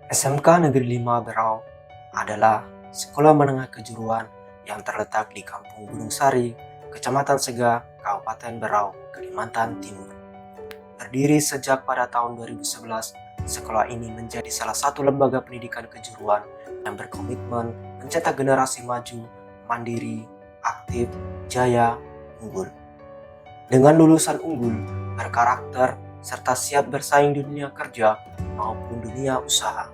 SMK Negeri 5 Berau adalah sekolah menengah kejuruan yang terletak di Kampung Gunung Sari, Kecamatan Sega, Kabupaten Berau, Kalimantan Timur. Berdiri sejak pada tahun 2011, sekolah ini menjadi salah satu lembaga pendidikan kejuruan yang berkomitmen mencetak generasi maju, mandiri, aktif, jaya, unggul. Dengan lulusan unggul, berkarakter, serta siap bersaing di dunia kerja maupun dunia usaha.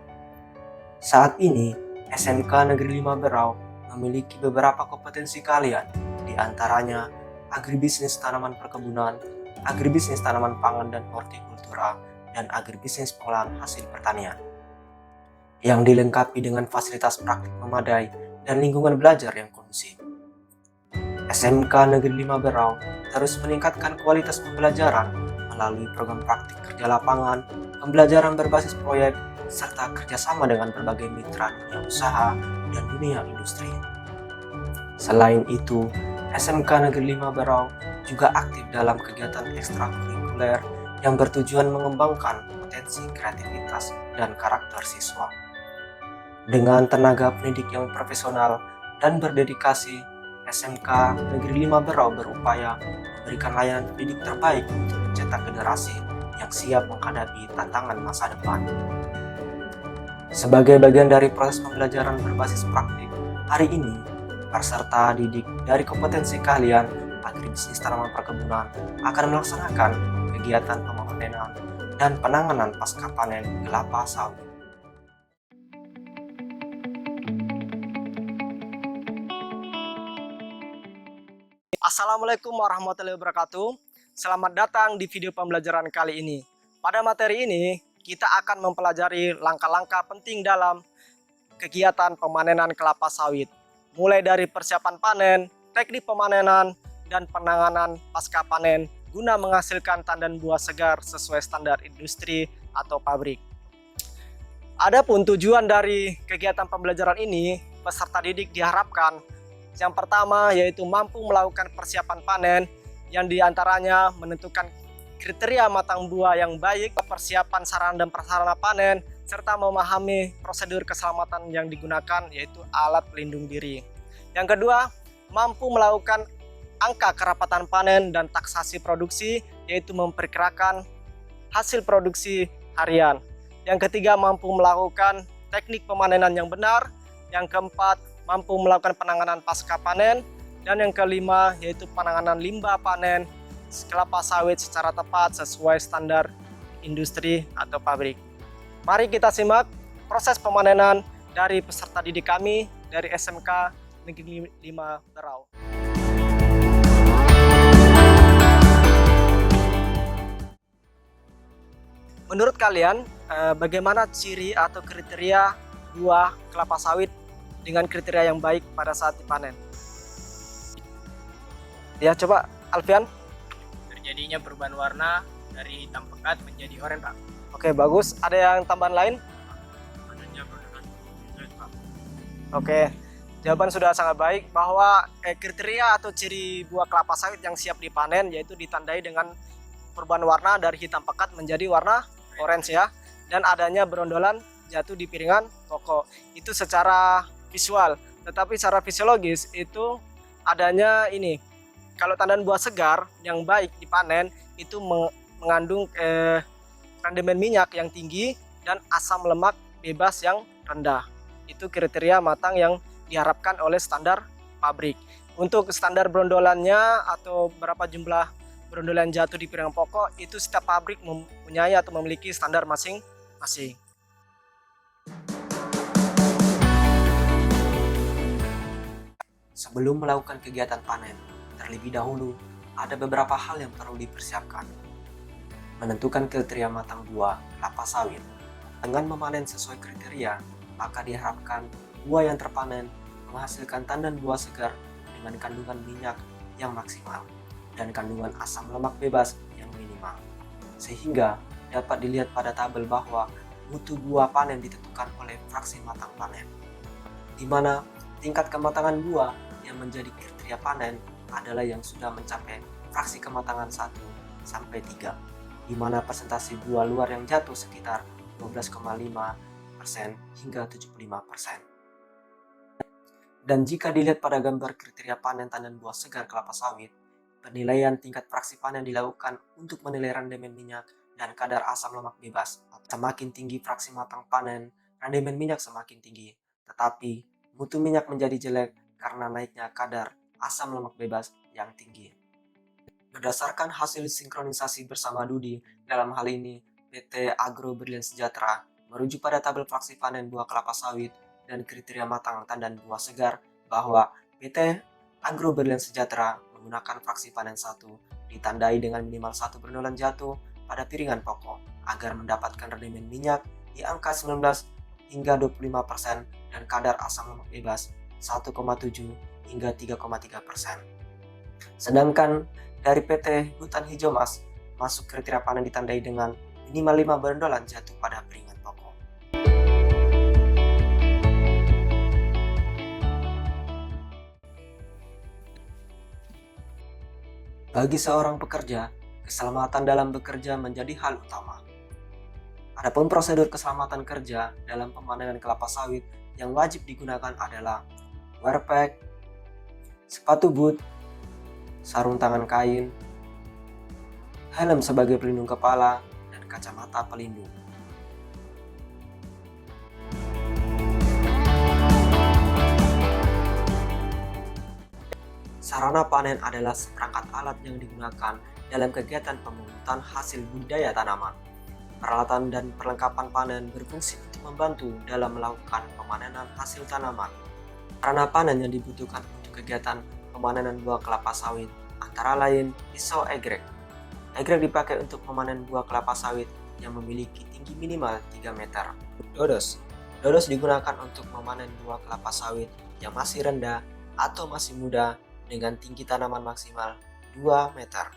Saat ini, SMK Negeri 5 Berau memiliki beberapa kompetensi kalian, di antaranya agribisnis tanaman perkebunan, agribisnis tanaman pangan dan hortikultura, dan agribisnis pengolahan hasil pertanian, yang dilengkapi dengan fasilitas praktik memadai dan lingkungan belajar yang kondusif. SMK Negeri 5 Berau terus meningkatkan kualitas pembelajaran melalui program praktik kerja lapangan, pembelajaran berbasis proyek, serta kerjasama dengan berbagai mitra dunia usaha dan dunia industri. Selain itu, SMK Negeri 5 Berau juga aktif dalam kegiatan ekstrakurikuler yang bertujuan mengembangkan potensi kreativitas dan karakter siswa. Dengan tenaga pendidik yang profesional dan berdedikasi, SMK Negeri 5 Berau berupaya memberikan layanan pendidik terbaik untuk mencetak generasi yang siap menghadapi tantangan masa depan. Sebagai bagian dari proses pembelajaran berbasis praktik, hari ini peserta didik dari kompetensi keahlian agribisnis tanaman perkebunan akan melaksanakan kegiatan pemanenan dan penanganan pasca panen kelapa sawit. Assalamualaikum warahmatullahi wabarakatuh. Selamat datang di video pembelajaran kali ini. Pada materi ini, kita akan mempelajari langkah-langkah penting dalam kegiatan pemanenan kelapa sawit. Mulai dari persiapan panen, teknik pemanenan, dan penanganan pasca panen guna menghasilkan tandan buah segar sesuai standar industri atau pabrik. Adapun tujuan dari kegiatan pembelajaran ini, peserta didik diharapkan yang pertama yaitu mampu melakukan persiapan panen yang diantaranya menentukan kriteria matang buah yang baik, persiapan sarana dan prasarana panen, serta memahami prosedur keselamatan yang digunakan yaitu alat pelindung diri. Yang kedua, mampu melakukan angka kerapatan panen dan taksasi produksi yaitu memperkirakan hasil produksi harian. Yang ketiga, mampu melakukan teknik pemanenan yang benar. Yang keempat, mampu melakukan penanganan pasca panen, dan yang kelima yaitu penanganan limbah panen kelapa sawit secara tepat sesuai standar industri atau pabrik. Mari kita simak proses pemanenan dari peserta didik kami dari SMK Negeri 5 Berau. Menurut kalian, bagaimana ciri atau kriteria buah kelapa sawit dengan kriteria yang baik pada saat dipanen? Ya, coba Alfian. Terjadinya perubahan warna dari hitam pekat menjadi oranye, Pak. Oke, bagus. Ada yang tambahan lain? Adanya perubahan kulit, Pak. Oke, jawaban sudah sangat baik bahwa kriteria atau ciri buah kelapa sawit yang siap dipanen yaitu ditandai dengan perubahan warna dari hitam pekat menjadi warna orange ya, dan adanya berondolan jatuh di piringan pokok. Itu secara visual, tetapi secara fisiologis itu adanya ini, kalau tandan buah segar yang baik dipanen itu mengandung rendemen minyak yang tinggi dan asam lemak bebas yang rendah. Itu kriteria matang yang diharapkan oleh standar pabrik. Untuk standar berondolannya atau berapa jumlah berondolan jatuh di piringan pokok itu setiap pabrik mempunyai atau memiliki standar masing-masing. Sebelum melakukan kegiatan panen, terlebih dahulu ada beberapa hal yang perlu dipersiapkan. Menentukan kriteria matang buah kelapa sawit. Dengan memanen sesuai kriteria, maka diharapkan buah yang terpanen menghasilkan tandan buah segar dengan kandungan minyak yang maksimal dan kandungan asam lemak bebas yang minimal. Sehingga dapat dilihat pada tabel bahwa mutu buah panen ditentukan oleh fraksi matang panen, di mana tingkat kematangan buah yang menjadi kriteria panen adalah yang sudah mencapai fraksi kematangan 1 sampai 3, di mana persentase buah luar yang jatuh sekitar 12,5 hingga 75%. Dan jika dilihat pada gambar kriteria panen tandan buah segar kelapa sawit, penilaian tingkat fraksi panen dilakukan untuk menilai rendemen minyak dan kadar asam lemak bebas. Semakin tinggi fraksi matang panen, rendemen minyak semakin tinggi, tetapi mutu minyak menjadi jelek karena naiknya kadar asam lemak bebas yang tinggi. Berdasarkan hasil sinkronisasi bersama Dudi, dalam hal ini PT Agro Berlian Sejahtera merujuk pada tabel fraksi panen buah kelapa sawit dan kriteria matang tandan buah segar bahwa PT Agro Berlian Sejahtera menggunakan fraksi panen 1 ditandai dengan minimal 1 bernolan jatuh pada piringan pokok agar mendapatkan rendemen minyak di angka 19 hingga 25% dan kadar asam lemak bebas 1,7 hingga 3,3%. Sedangkan dari PT Hutan Hijau Mas masuk kriteria panen ditandai dengan minimal 5 bernolan jatuh pada piringan pokok. Bagi seorang pekerja, keselamatan dalam bekerja menjadi hal utama. Adapun prosedur keselamatan kerja dalam pemanenan kelapa sawit yang wajib digunakan adalah wear pack, sepatu boot, sarung tangan kain, helm sebagai pelindung kepala, dan kacamata pelindung. Sarana panen adalah seperangkat alat yang digunakan dalam kegiatan pemungutan hasil budidaya tanaman. Peralatan dan perlengkapan panen berfungsi untuk membantu dalam melakukan pemanenan hasil tanaman. Sarana panen yang dibutuhkan untuk kegiatan pemanenan buah kelapa sawit antara lain pisau egrek. Egrek dipakai untuk memanen buah kelapa sawit yang memiliki tinggi minimal 3 meter. Dodos digunakan untuk memanen buah kelapa sawit yang masih rendah atau masih muda dengan tinggi tanaman maksimal 2 meter.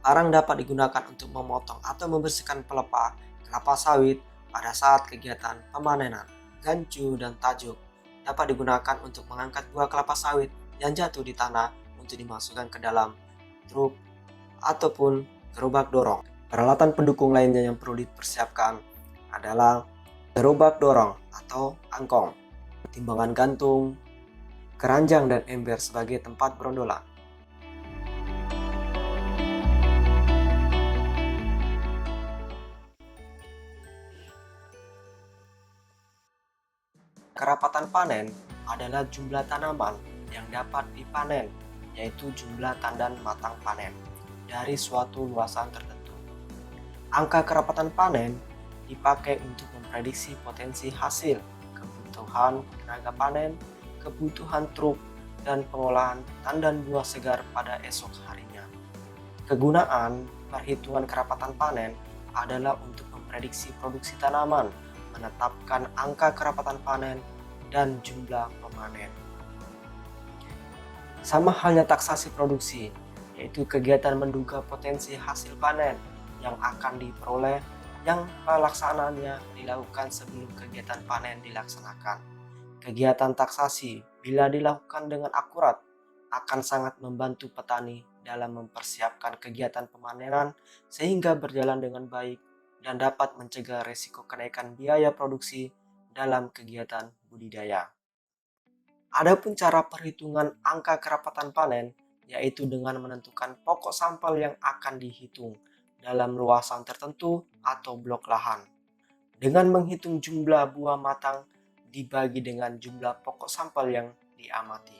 Parang dapat digunakan untuk memotong atau membersihkan pelepah kelapa sawit pada saat kegiatan pemanenan. Gancu dan tajuk dapat digunakan untuk mengangkat buah kelapa sawit yang jatuh di tanah untuk dimasukkan ke dalam truk ataupun gerobak dorong. Peralatan pendukung lainnya yang perlu dipersiapkan adalah gerobak dorong atau angkong, timbangan gantung, keranjang dan ember sebagai tempat berondolan. Kerapatan panen adalah jumlah tanaman yang dapat dipanen, yaitu jumlah tandan matang panen dari suatu luasan tertentu. Angka kerapatan panen dipakai untuk memprediksi potensi hasil, kebutuhan tenaga panen, kebutuhan truk, dan pengolahan tandan buah segar pada esok harinya. Kegunaan perhitungan kerapatan panen adalah untuk memprediksi produksi tanaman, menetapkan angka kerapatan panen, dan jumlah pemanen. Sama halnya taksasi produksi, yaitu kegiatan menduga potensi hasil panen yang akan diperoleh yang pelaksanaannya dilakukan sebelum kegiatan panen dilaksanakan. Kegiatan taksasi bila dilakukan dengan akurat akan sangat membantu petani dalam mempersiapkan kegiatan pemanenan sehingga berjalan dengan baik dan dapat mencegah risiko kenaikan biaya produksi dalam kegiatan budidaya. Adapun cara perhitungan angka kerapatan panen yaitu dengan menentukan pokok sampel yang akan dihitung dalam luasan tertentu atau blok lahan. Dengan menghitung jumlah buah matang dibagi dengan jumlah pokok sampel yang diamati.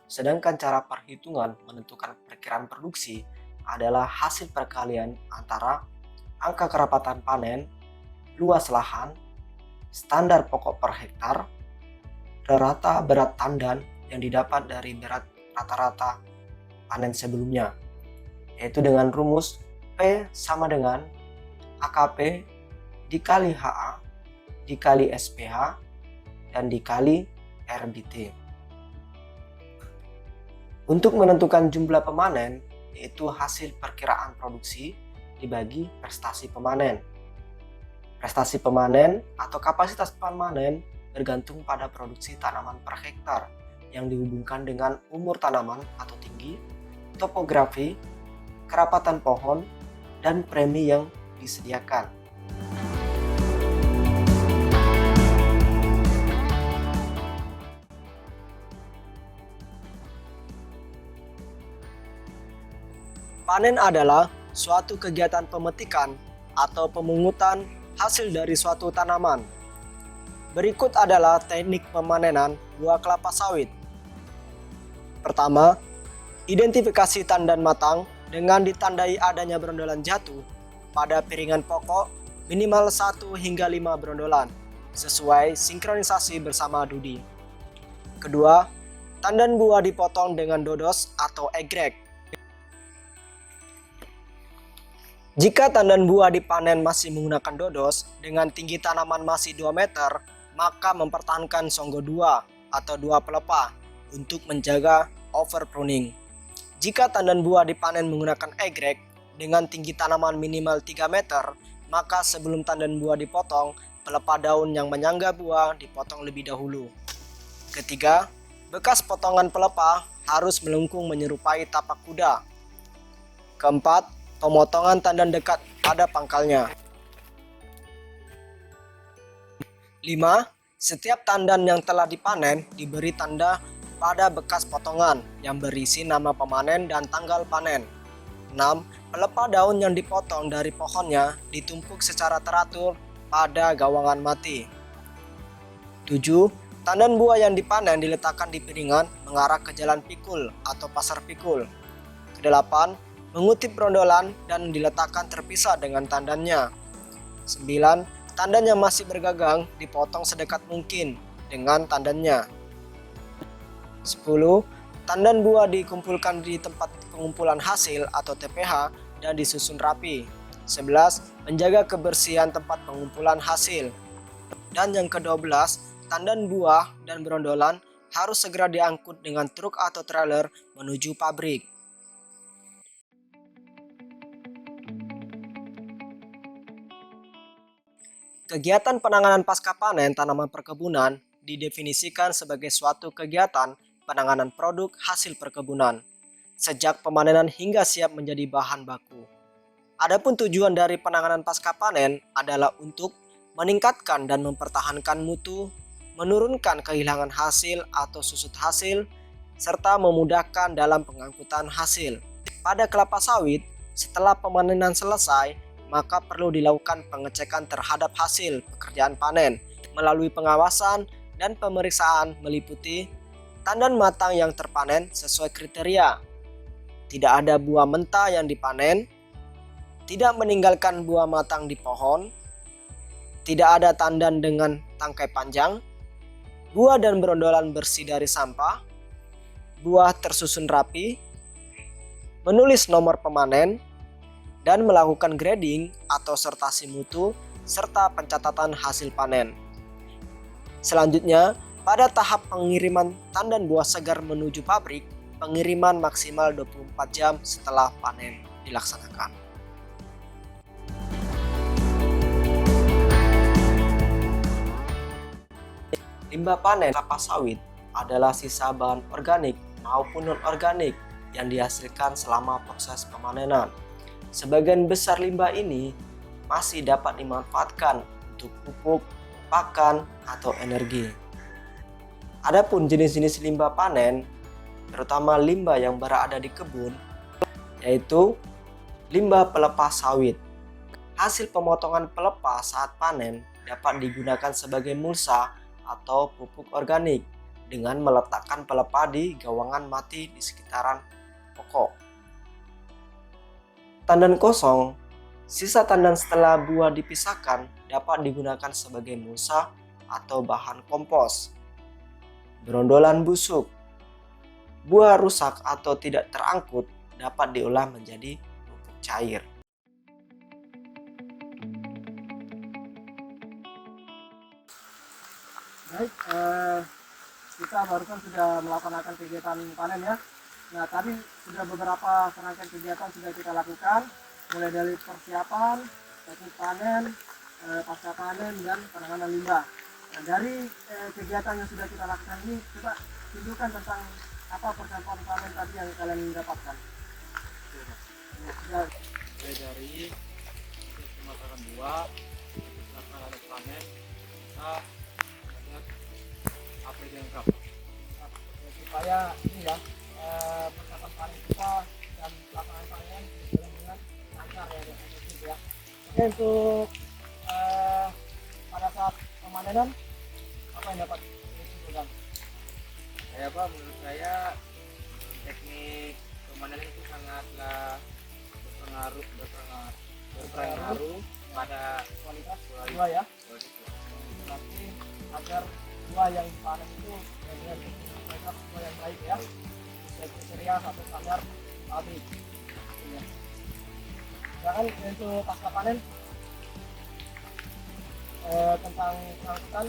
Sedangkan cara perhitungan menentukan perkiraan produksi adalah hasil perkalian antara angka kerapatan panen, luas lahan, standar pokok per hektar, rata berat tandan yang didapat dari berat rata-rata panen sebelumnya, yaitu dengan rumus P sama dengan AKP dikali HA dikali SPH dan dikali RBT. Untuk menentukan jumlah pemanen, yaitu hasil perkiraan produksi dibagi prestasi pemanen. Prestasi pemanen atau kapasitas pemanen bergantung pada produksi tanaman per hektar yang dihubungkan dengan umur tanaman atau tinggi, topografi, kerapatan pohon, dan premi yang disediakan. Panen adalah suatu kegiatan pemetikan atau pemungutan hasil dari suatu tanaman. Berikut adalah teknik pemanenan buah kelapa sawit. Pertama, identifikasi tandan matang dengan ditandai adanya brondolan jatuh pada piringan pokok minimal 1 hingga 5 brondolan sesuai sinkronisasi bersama dudi. Kedua, tandan buah dipotong dengan dodos atau egrek. Jika tandan buah dipanen masih menggunakan dodos dengan tinggi tanaman masih 2 meter, maka mempertahankan songgo 2 atau 2 pelepah untuk menjaga overpruning. Jika tandan buah dipanen menggunakan egrek dengan tinggi tanaman minimal 3 meter, maka sebelum tandan buah dipotong, pelepah daun yang menyangga buah dipotong lebih dahulu. Ketiga, bekas potongan pelepah harus melengkung menyerupai tapak kuda. Keempat, pemotongan tandan dekat pada pangkalnya. 5. Setiap tandan yang telah dipanen diberi tanda pada bekas potongan yang berisi nama pemanen dan tanggal panen. 6. Pelepah daun yang dipotong dari pohonnya ditumpuk secara teratur pada gawangan mati. 7. Tandan buah yang dipanen diletakkan di piringan mengarah ke jalan pikul atau pasar pikul. 8. Mengutip brondolan dan diletakkan terpisah dengan tandannya. 9. Tandan yang masih bergagang dipotong sedekat mungkin dengan tandannya. 10. Tandan buah dikumpulkan di tempat pengumpulan hasil atau TPH dan disusun rapi. 11. Menjaga kebersihan tempat pengumpulan hasil. Dan yang ke-12, tandan buah dan brondolan harus segera diangkut dengan truk atau trailer menuju pabrik. Kegiatan penanganan pasca panen tanaman perkebunan didefinisikan sebagai suatu kegiatan penanganan produk hasil perkebunan, sejak pemanenan hingga siap menjadi bahan baku. Adapun tujuan dari penanganan pasca panen adalah untuk meningkatkan dan mempertahankan mutu, menurunkan kehilangan hasil atau susut hasil, serta memudahkan dalam pengangkutan hasil. Pada kelapa sawit, setelah pemanenan selesai, maka perlu dilakukan pengecekan terhadap hasil pekerjaan panen melalui pengawasan dan pemeriksaan meliputi tandan matang yang terpanen sesuai kriteria, tidak ada buah mentah yang dipanen, tidak meninggalkan buah matang di pohon, tidak ada tandan dengan tangkai panjang, buah dan brondolan bersih dari sampah, buah tersusun rapi, menulis nomor pemanen, dan melakukan grading atau sortasi mutu serta pencatatan hasil panen. Selanjutnya, pada tahap pengiriman tandan buah segar menuju pabrik, pengiriman maksimal 24 jam setelah panen dilaksanakan. Limbah panen kelapa sawit adalah sisa bahan organik maupun non-organik yang dihasilkan selama proses pemanenan. Sebagian besar limbah ini masih dapat dimanfaatkan untuk pupuk, pakan, atau energi. Adapun jenis-jenis limbah panen, terutama limbah yang berada di kebun, yaitu limbah pelepah sawit. Hasil pemotongan pelepah saat panen dapat digunakan sebagai mulsa atau pupuk organik dengan meletakkan pelepah di gawangan mati di sekitaran pokok. Tandan kosong, sisa tandan setelah buah dipisahkan dapat digunakan sebagai mulsa atau bahan kompos. Brondolan busuk, buah rusak atau tidak terangkut dapat diolah menjadi pupuk cair. Baik, kita barusan sudah melaksanakan kegiatan panen ya. Nah, tadi sudah beberapa serangkaian kegiatan sudah kita lakukan, mulai dari persiapan, teknik panen, pasca panen, dan penanganan limbah. Nah, dari kegiatan yang sudah kita lakukan ini, coba tunjukkan tentang apa persiapan panen tadi yang kalian dapatkan. Mulai dari pemasaran buah, penanganan panen, kita lihat apa yang lengkap. Supaya ini ya, persiapan panen kita dan pelaksanaan panen besar ya, efektif ya. Oke, untuk pada saat pemanenan apa yang dapat disimpulkan? Ya Pak, menurut saya teknik pemanenan itu sangatlah berpengaruh pada Kualitas buah ya. kualitas. Berarti agar buah yang dipanen itu dengan kualitas buah yang baik ya, sesuai kriteria atau standar pabrik. Ya. Sedangkan untuk pasca panen tentang pengangkutan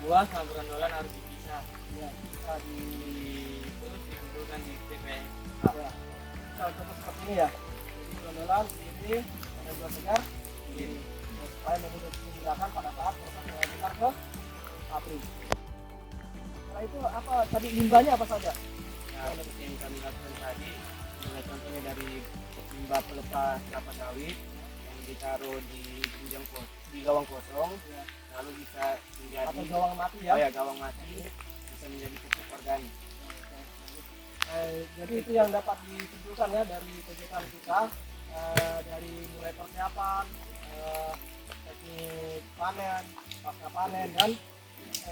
Buah sama grandolan harus dipisah. ya bisa Terus dikumpulkan di TPS. ya, bisa contoh seperti ini ya. Jadi gondolan ini ada buah segar Ini supaya memudahkan pada saat proses mengantar ke pabrik. Setelah itu apa tadi limbahnya apa saja? ya, seperti yang kami lakukan tadi, mulai contohnya dari limbah pelepas kelapa sawit yang ditaruh di gawang kosong, Ya. lalu bisa menjadi Atau gawang mati ya? gawang mati, bisa menjadi pupuk organik. Jadi itu yang dapat disimpulkan ya dari kegiatan kita, dari mulai persiapan, teknik panen, pasca panen dan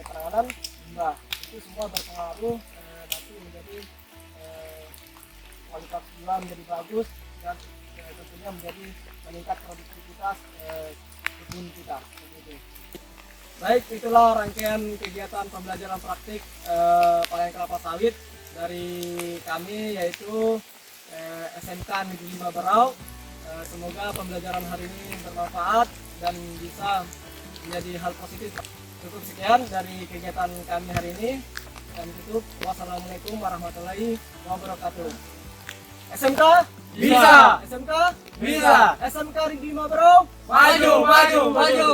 penanganan limbah. Itu semua berpengaruh nanti menjadi kualitas buah menjadi bagus dan tentunya menjadi meningkat produktivitas kebun kita. Begitu. Baik, itulah rangkaian kegiatan pembelajaran praktik panen kelapa sawit dari kami, yaitu SMK Negeri 5 Berau. Semoga pembelajaran hari ini bermanfaat dan bisa menjadi hal positif. Cukup sekian dari kegiatan kami hari ini, dan tutup. Wassalamualaikum warahmatullahi wabarakatuh. SMK Bisa. SMK Bisa. SMK Negeri 5 Berau Maju, maju, maju.